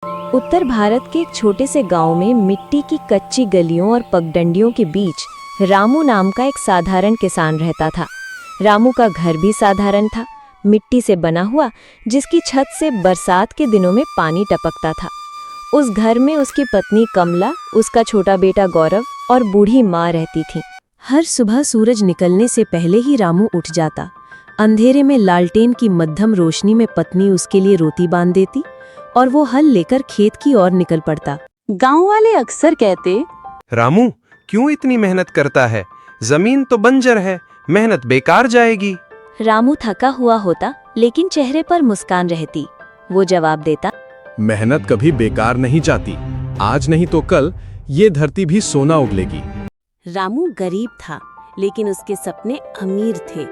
उत्तर भारत के एक छोटे से गांव में मिट्टी की कच्ची गलियों और पगडंडियों के बीच रामू नाम का एक साधारण किसान रहता था। रामू का घर भी साधारण था, मिट्टी से बना हुआ, जिसकी छत से बरसात के दिनों में पानी टपकता था। उस घर में उसकी पत्नी कमला, उसका छोटा बेटा गौरव और बूढ़ी माँ रहती थी। हर सुबह सूरज निकलने से पहले ही रामू उठ जाता। अंधेरे में लालटेन की मध्यम रोशनी में पत्नी उसके लिए रोटी बांध देती और वो हल लेकर खेत की ओर निकल पड़ता। गांव वाले अक्सर कहते, रामू क्यों इतनी मेहनत करता है? जमीन तो बंजर है, मेहनत बेकार जाएगी। रामू थका हुआ होता, लेकिन चेहरे पर मुस्कान रहती। वो जवाब देता, मेहनत कभी बेकार नहीं जाती। आज नहीं तो कल ये धरती भी सोना उगलेगी। रामू गरीब था, लेकिन उसके सपने अमीर थे।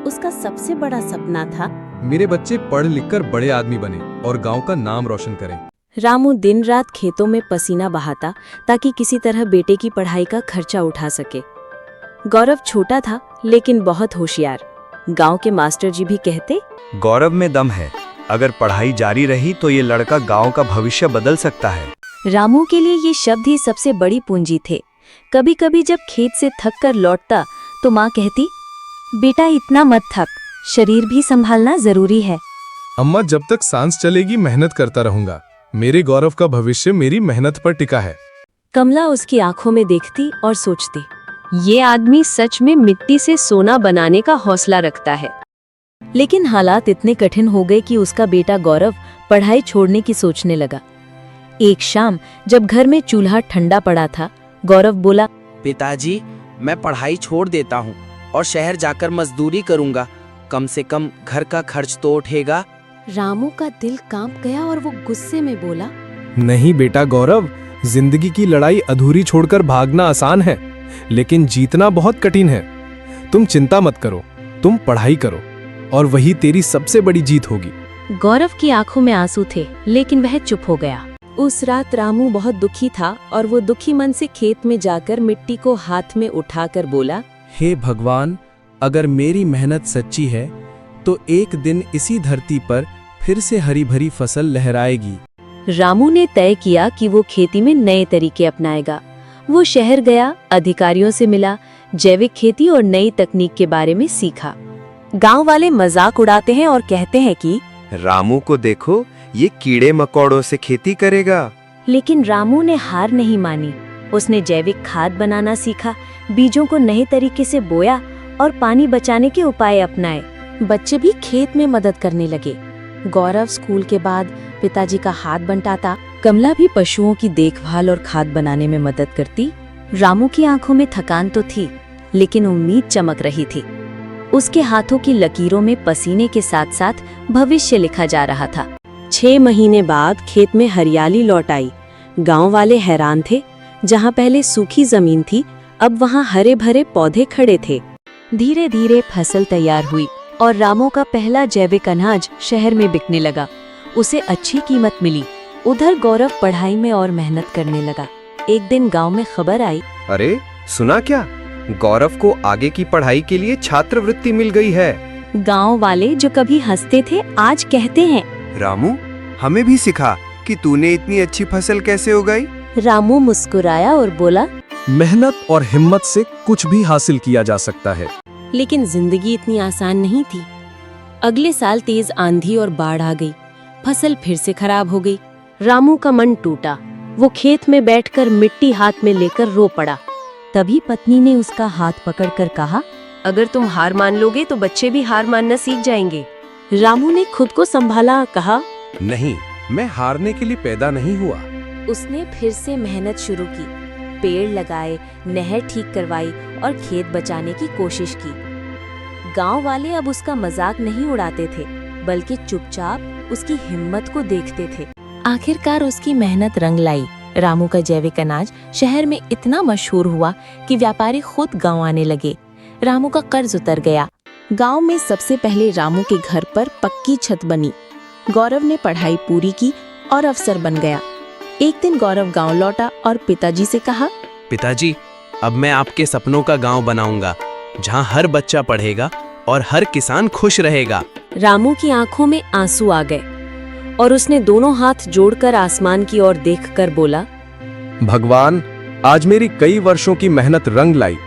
उसका सबसे बड़ा सपना था, मेरे बच्चे पढ़ लिखकर बड़े आदमी बने और गांव का नाम रोशन करें। रामू दिन रात खेतों में पसीना बहाता ताकि किसी तरह बेटे की पढ़ाई का खर्चा उठा सके। गौरव छोटा था, लेकिन बहुत होशियार। गांव के मास्टर जी भी कहते, गौरव में दम है, अगर पढ़ाई जारी रही तो ये लड़का गांव का भविष्य बदल सकता है। रामू के लिए ये शब्द ही सबसे बड़ी पूंजी थे। कभी कभी जब खेत से थक कर लौटता तो माँ कहती, बेटा इतना मत थक, शरीर भी संभालना जरूरी है। अम्मा, जब तक सांस चलेगी मेहनत करता रहूंगा। मेरे गौरव का भविष्य मेरी मेहनत पर टिका है। कमला उसकी आंखों में देखती और सोचती, ये आदमी सच में मिट्टी से सोना बनाने का हौसला रखता है। लेकिन हालात इतने कठिन हो गए कि उसका बेटा गौरव पढ़ाई छोड़ने की सोचने लगा। एक शाम जब घर में चूल्हा ठंडा पड़ा था, गौरव बोला, पिताजी, मैं पढ़ाई छोड़ देता हूँ और शहर जाकर मजदूरी करूँगा। कम से कम घर का खर्च तो उठेगा। रामू का दिल कांप गया और वो गुस्से में बोला, नहीं बेटा गौरव, जिंदगी की लड़ाई अधूरी छोड़कर भागना आसान है, लेकिन जीतना बहुत कठिन है। तुम चिंता मत करो, तुम पढ़ाई करो और वही तेरी सबसे बड़ी जीत होगी। गौरव की आंखों में आंसू थे, लेकिन वह चुप हो गया। उस रात रामू बहुत दुखी था और वो दुखी मन से खेत में जाकर मिट्टी को हाथ में उठाकर बोला, हे भगवान, अगर मेरी मेहनत सच्ची है तो एक दिन इसी धरती पर फिर से हरी भरी फसल लहराएगी। रामू ने तय किया कि वो खेती में नए तरीके अपनाएगा। वो शहर गया, अधिकारियों से मिला, जैविक खेती और नई तकनीक के बारे में सीखा। गांव वाले मजाक उड़ाते हैं और कहते हैं कि रामू को देखो, ये कीड़े मकोड़ों से खेती करेगा। लेकिन रामू ने हार नहीं मानी। उसने जैविक खाद बनाना सीखा, बीजों को नए तरीके से बोया और पानी बचाने के उपाय अपनाए। बच्चे भी खेत में मदद करने लगे। गौरव स्कूल के बाद पिताजी का हाथ बंटाता, कमला भी पशुओं की देखभाल और खाद बनाने में मदद करती। रामू की आंखों में थकान तो थी, लेकिन उम्मीद चमक रही थी। उसके हाथों की लकीरों में पसीने के साथ साथ भविष्य लिखा जा रहा था। 6 महीने बाद खेत में हरियाली लौट आई। गांव वाले हैरान थे, जहां पहले सूखी जमीन थी, अब वहां हरे भरे पौधे खड़े थे। धीरे धीरे फसल तैयार हुई और रामू का पहला जैविक अनाज शहर में बिकने लगा। उसे अच्छी कीमत मिली। उधर गौरव पढ़ाई में और मेहनत करने लगा। एक दिन गांव में खबर आई, अरे सुना क्या, गौरव को आगे की पढ़ाई के लिए छात्रवृत्ति मिल गई है। गांव वाले जो कभी हंसते थे आज कहते हैं, रामू, हमें भी सिखा कि तूने इतनी अच्छी फसल कैसे उगाई। रामू मुस्कुराया और बोला, मेहनत और हिम्मत से कुछ भी हासिल किया जा सकता है। लेकिन जिंदगी इतनी आसान नहीं थी। अगले साल तेज आंधी और बाढ़ आ गई। फसल फिर से खराब हो गई। रामू का मन टूटा। वो खेत में बैठकर मिट्टी हाथ में लेकर रो पड़ा। तभी पत्नी ने उसका हाथ पकड़कर कहा, अगर तुम हार मान लोगे तो बच्चे भी हार मानना सीख जाएंगे। रामू ने खुद को संभाला, कहा, नहीं, मैं हारने के लिए पैदा नहीं हुआ। उसने फिर से मेहनत शुरू की। पेड़ लगाए, नहर ठीक करवाई और खेत बचाने की कोशिश की। गांव वाले अब उसका मजाक नहीं उड़ाते थे, बल्कि चुपचाप उसकी हिम्मत को देखते थे। आखिरकार उसकी मेहनत रंग लाई। रामू का जैविक अनाज शहर में इतना मशहूर हुआ कि व्यापारी खुद गांव आने लगे। रामू का कर्ज उतर गया। गांव में सबसे पहले रामू के घर पर पक्की छत बनी। गौरव ने पढ़ाई पूरी की और अफसर बन गया। एक दिन गौरव गांव लौटा और पिताजी से कहा, पिताजी, अब मैं आपके सपनों का गांव बनाऊंगा, जहां हर बच्चा पढ़ेगा और हर किसान खुश रहेगा। रामू की आंखों में आंसू आ गए। और उसने दोनों हाथ जोड़कर आसमान की ओर देखकर बोला, भगवान, आज मेरी कई वर्षों की मेहनत रंग लाई।